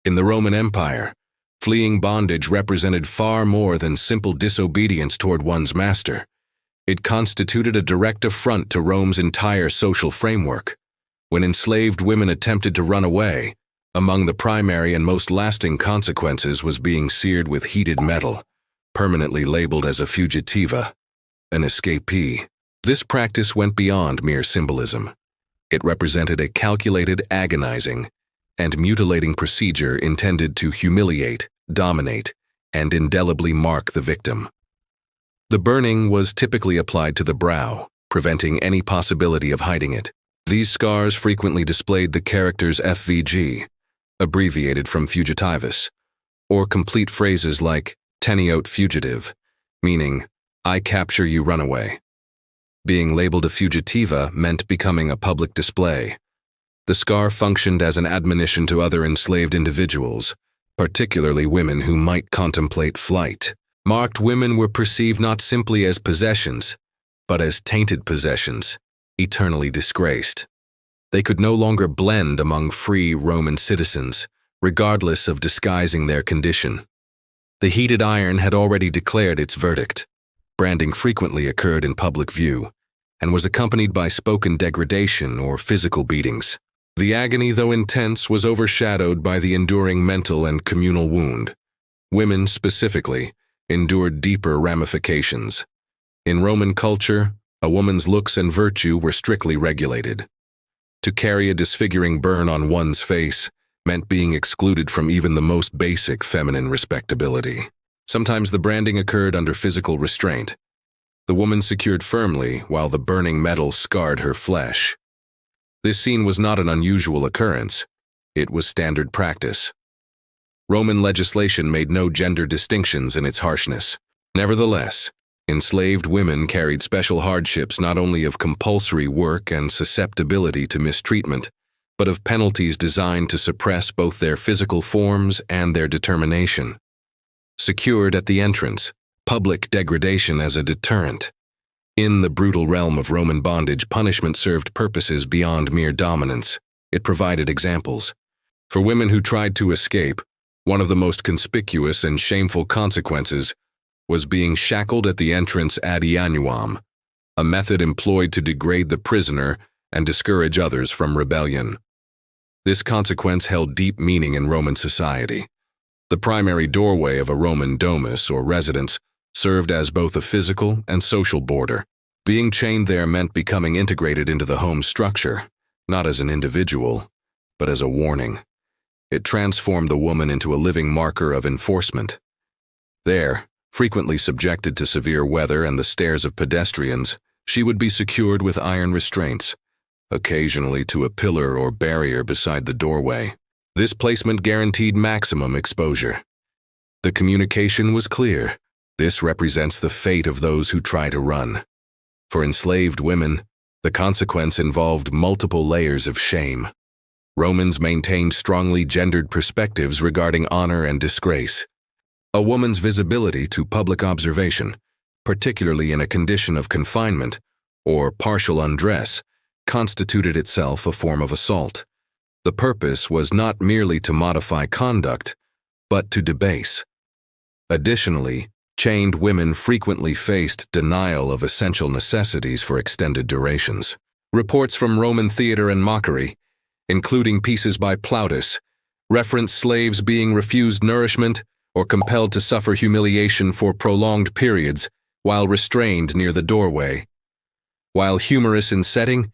In the Roman Empire, fleeing bondage represented far more than simple disobedience toward one's master. It constituted a direct affront to Rome's entire social framework. When enslaved women attempted to run away, among the primary and most lasting consequences was being seared with heated metal, permanently labeled as a fugitiva, an escapee. This practice went beyond mere symbolism. It represented a calculated, agonizing, and mutilating procedure intended to humiliate, dominate, and indelibly mark the victim. The burning was typically applied to the brow, preventing any possibility of hiding it. These scars frequently displayed the characters FVG, abbreviated from fugitivus, or complete phrases like teniote fugitive, meaning, I capture you runaway. Being labeled a fugitiva meant becoming a public display. The scar functioned as an admonition to other enslaved individuals, particularly women who might contemplate flight. Marked women were perceived not simply as possessions, but as tainted possessions, eternally disgraced. They could no longer blend among free Roman citizens, regardless of disguising their condition. The heated iron had already declared its verdict. Branding frequently occurred in public view, and was accompanied by spoken degradation or physical beatings. The agony, though intense, was overshadowed by the enduring mental and communal wound. Women, specifically, endured deeper ramifications. In Roman culture, a woman's looks and virtue were strictly regulated. To carry a disfiguring burn on one's face meant being excluded from even the most basic feminine respectability. Sometimes the branding occurred under physical restraint. The woman secured firmly while the burning metal scarred her flesh. This scene was not an unusual occurrence. It was standard practice. Roman legislation made no gender distinctions in its harshness. Nevertheless, enslaved women carried special hardships not only of compulsory work and susceptibility to mistreatment, but of penalties designed to suppress both their physical forms and their determination. Secured at the entrance, public degradation as a deterrent. In the brutal realm of Roman bondage, punishment served purposes beyond mere dominance. It provided examples. For women who tried to escape, one of the most conspicuous and shameful consequences was being shackled at the entrance ad ianuam, a method employed to degrade the prisoner and discourage others from rebellion. This consequence held deep meaning in Roman society. The primary doorway of a Roman domus or residence served as both a physical and social border. Being chained there meant becoming integrated into the home structure, not as an individual, but as a warning. It transformed the woman into a living marker of enforcement. There, frequently subjected to severe weather and the stares of pedestrians, she would be secured with iron restraints, occasionally to a pillar or barrier beside the doorway. This placement guaranteed maximum exposure. The communication was clear. This represents the fate of those who try to run. For enslaved women, the consequence involved multiple layers of shame. Romans maintained strongly gendered perspectives regarding honor and disgrace. A woman's visibility to public observation, particularly in a condition of confinement or partial undress, constituted itself a form of assault. The purpose was not merely to modify conduct, but to debase. Additionally, chained women frequently faced denial of essential necessities for extended durations. Reports from Roman theater and mockery, including pieces by Plautus, reference slaves being refused nourishment or compelled to suffer humiliation for prolonged periods while restrained near the doorway. While humorous in setting,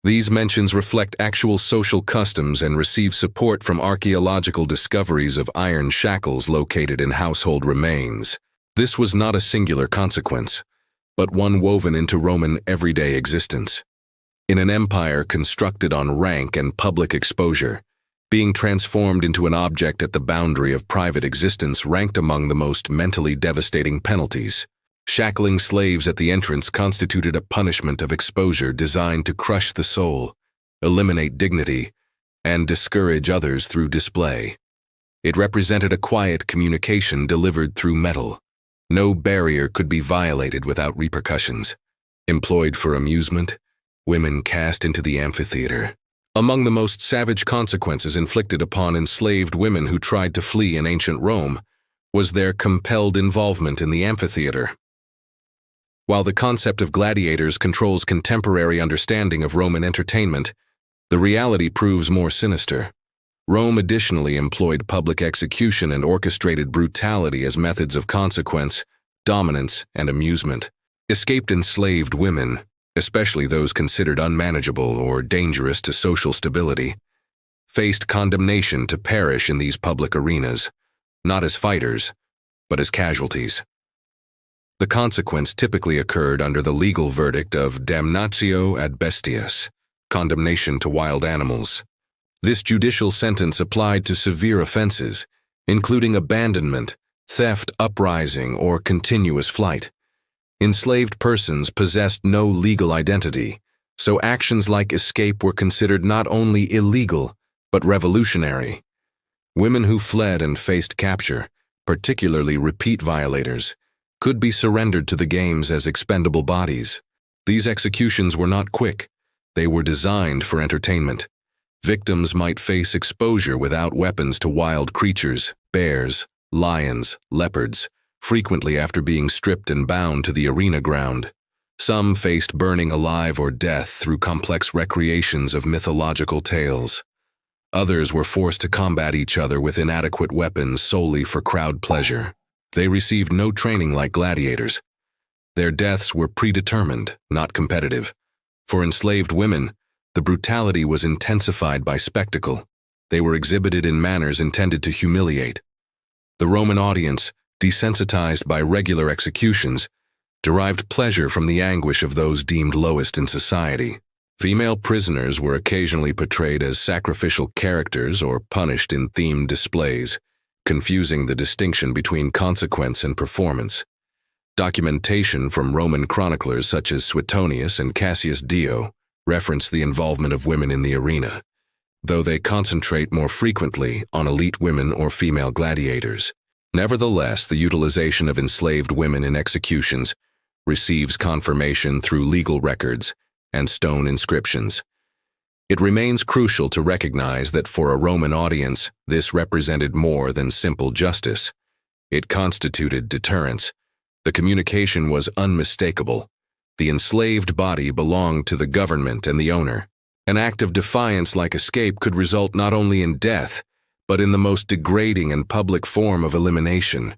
these mentions reflect actual social customs and receive support from archaeological discoveries of iron shackles located in household remains. This was not a singular consequence, but one woven into Roman everyday existence. In an empire constructed on rank and public exposure, being transformed into an object at the boundary of private existence ranked among the most mentally devastating penalties. Shackling slaves at the entrance constituted a punishment of exposure designed to crush the soul, eliminate dignity, and discourage others through display. It represented a quiet communication delivered through metal. No barrier could be violated without repercussions. Employed for amusement, women cast into the amphitheater. Among the most savage consequences inflicted upon enslaved women who tried to flee in ancient Rome was their compelled involvement in the amphitheater. While the concept of gladiators controls contemporary understanding of Roman entertainment, the reality proves more sinister. Rome additionally employed public execution and orchestrated brutality as methods of consequence, dominance, and amusement. Escaped enslaved women, especially those considered unmanageable or dangerous to social stability, faced condemnation to perish in these public arenas, not as fighters, but as casualties. The consequence typically occurred under the legal verdict of damnatio ad bestias, condemnation to wild animals. This judicial sentence applied to severe offenses, including abandonment, theft, uprising, or continuous flight. Enslaved persons possessed no legal identity, so actions like escape were considered not only illegal, but revolutionary. Women who fled and faced capture, particularly repeat violators, could be surrendered to the games as expendable bodies. These executions were not quick. They were designed for entertainment. Victims might face exposure without weapons to wild creatures, bears, lions, leopards, frequently after being stripped and bound to the arena ground. Some faced burning alive or death through complex recreations of mythological tales. Others were forced to combat each other with inadequate weapons solely for crowd pleasure. They received no training like gladiators. Their deaths were predetermined, not competitive. For enslaved women, the brutality was intensified by spectacle. They were exhibited in manners intended to humiliate. The Roman audience, desensitized by regular executions, derived pleasure from the anguish of those deemed lowest in society. Female prisoners were occasionally portrayed as sacrificial characters or punished in themed displays, confusing the distinction between consequence and performance. Documentation from Roman chroniclers such as Suetonius and Cassius Dio reference the involvement of women in the arena, though they concentrate more frequently on elite women or female gladiators. Nevertheless, the utilization of enslaved women in executions receives confirmation through legal records and stone inscriptions. It remains crucial to recognize that for a Roman audience, this represented more than simple justice. It constituted deterrence. The communication was unmistakable. The enslaved body belonged to the government and the owner. An act of defiance like escape could result not only in death, but in the most degrading and public form of elimination.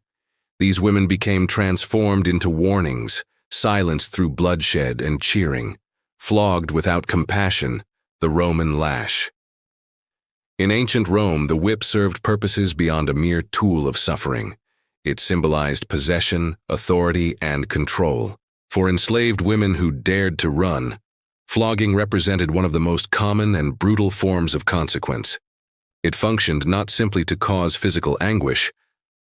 These women became transformed into warnings, silenced through bloodshed and cheering, flogged without compassion, the Roman lash. In ancient Rome, the whip served purposes beyond a mere tool of suffering. It symbolized possession, authority, and control. For enslaved women who dared to run, flogging represented one of the most common and brutal forms of consequence. It functioned not simply to cause physical anguish,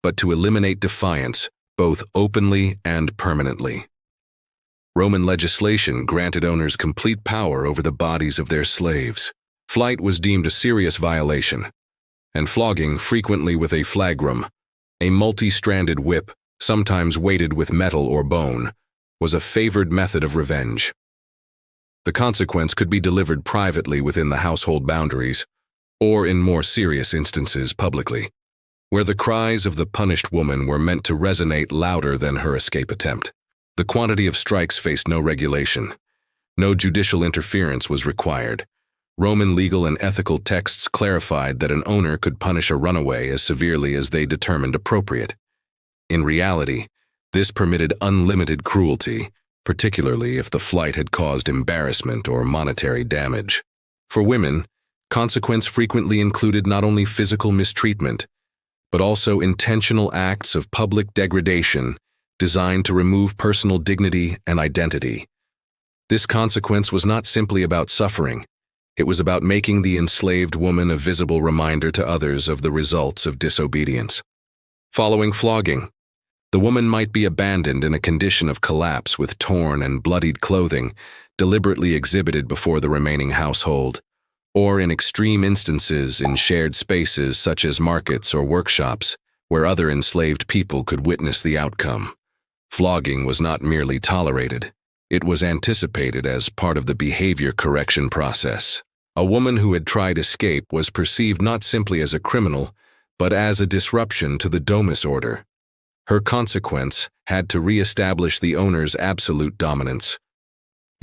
but to eliminate defiance, both openly and permanently. Roman legislation granted owners complete power over the bodies of their slaves. Flight was deemed a serious violation, and flogging, frequently with a flagrum, a multi-stranded whip, sometimes weighted with metal or bone, was a favored method of revenge. The consequence could be delivered privately within the household boundaries, or in more serious instances publicly, where the cries of the punished woman were meant to resonate louder than her escape attempt. The quantity of strikes faced no regulation. No judicial interference was required. Roman legal and ethical texts clarified that an owner could punish a runaway as severely as they determined appropriate. In reality, this permitted unlimited cruelty, particularly if the flight had caused embarrassment or monetary damage. For women, consequence frequently included not only physical mistreatment, but also intentional acts of public degradation designed to remove personal dignity and identity. This consequence was not simply about suffering. It was about making the enslaved woman a visible reminder to others of the results of disobedience. Following flogging, the woman might be abandoned in a condition of collapse with torn and bloodied clothing deliberately exhibited before the remaining household, or in extreme instances in shared spaces such as markets or workshops where other enslaved people could witness the outcome. Flogging was not merely tolerated, it was anticipated as part of the behavior correction process, A woman who had tried escape was perceived not simply as a criminal, but as a disruption to the domus order. Her consequence had to re-establish the owner's absolute dominance.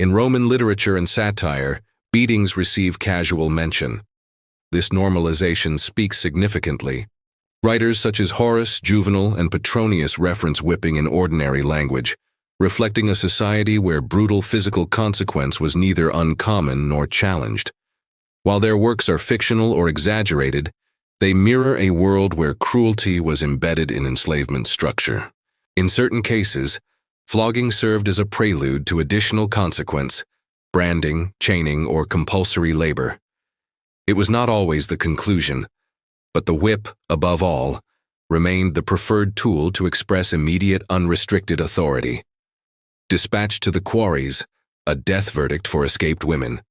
In Roman literature and satire, beatings receive casual mention. This normalization speaks significantly. Writers such as Horace, Juvenal, and Petronius reference whipping in ordinary language, reflecting a society where brutal physical consequence was neither uncommon nor challenged. While their works are fictional or exaggerated, they mirror a world where cruelty was embedded in enslavement structure. In certain cases, flogging served as a prelude to additional consequence, branding, chaining, or compulsory labor. It was not always the conclusion, but the whip, above all, remained the preferred tool to express immediate, unrestricted authority. Dispatched to the quarries, a death verdict for escaped women.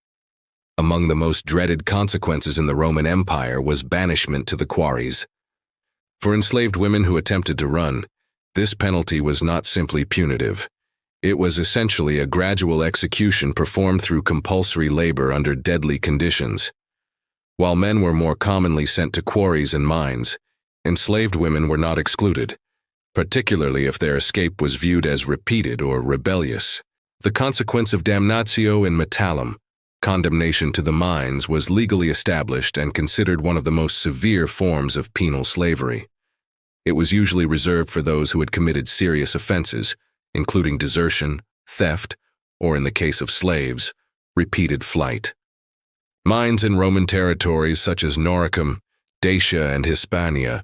Among the most dreaded consequences in the Roman Empire was banishment to the quarries. For enslaved women who attempted to run, this penalty was not simply punitive. It was essentially a gradual execution performed through compulsory labor under deadly conditions. While men were more commonly sent to quarries and mines, enslaved women were not excluded, particularly if their escape was viewed as repeated or rebellious. The consequence of damnatio in metallum, condemnation to the mines, was legally established and considered one of the most severe forms of penal slavery. It was usually reserved for those who had committed serious offenses, including desertion, theft, or in the case of slaves, repeated flight. Mines in Roman territories such as Noricum, Dacia, and Hispania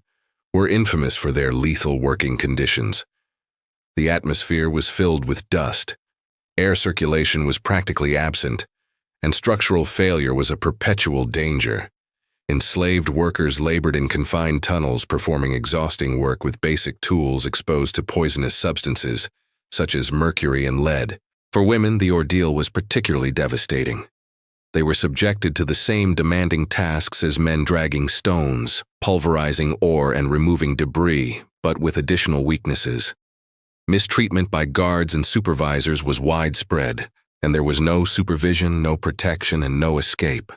were infamous for their lethal working conditions. The atmosphere was filled with dust, air circulation was practically absent, and structural failure was a perpetual danger. Enslaved workers labored in confined tunnels, performing exhausting work with basic tools exposed to poisonous substances, such as mercury and lead. For women, the ordeal was particularly devastating. They were subjected to the same demanding tasks as men, dragging stones, pulverizing ore, and removing debris, but with additional weaknesses. Mistreatment by guards and supervisors was widespread, and there was no supervision, no protection, and no escape.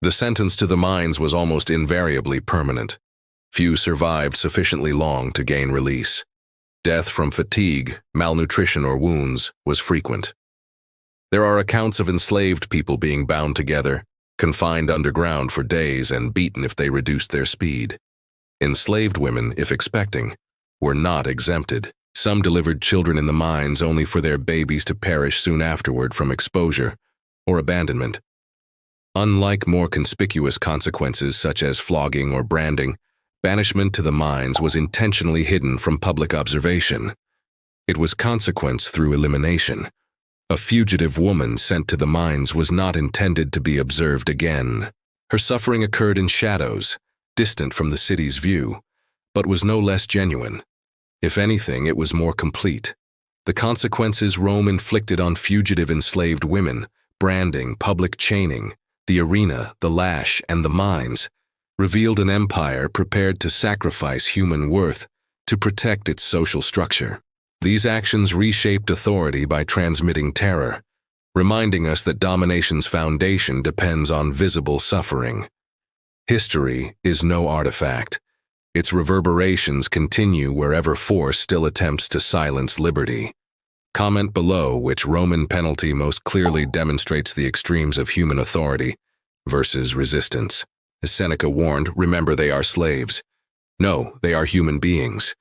The sentence to the mines was almost invariably permanent. Few survived sufficiently long to gain release. Death from fatigue, malnutrition, or wounds was frequent. There are accounts of enslaved people being bound together, confined underground for days, and beaten if they reduced their speed. Enslaved women, if expecting, were not exempted. Some delivered children in the mines only for their babies to perish soon afterward from exposure or abandonment. Unlike more conspicuous consequences such as flogging or branding, banishment to the mines was intentionally hidden from public observation. It was consequence through elimination. A fugitive woman sent to the mines was not intended to be observed again. Her suffering occurred in shadows, distant from the city's view, but was no less genuine. If anything, it was more complete. The consequences Rome inflicted on fugitive enslaved women, branding, public chaining, the arena, the lash, and the mines, revealed an empire prepared to sacrifice human worth to protect its social structure. These actions reshaped authority by transmitting terror, reminding us that domination's foundation depends on visible suffering. History is no artifact. Its reverberations continue wherever force still attempts to silence liberty. Comment below which Roman penalty most clearly demonstrates the extremes of human authority versus resistance. As Seneca warned, remember they are slaves. No, they are human beings.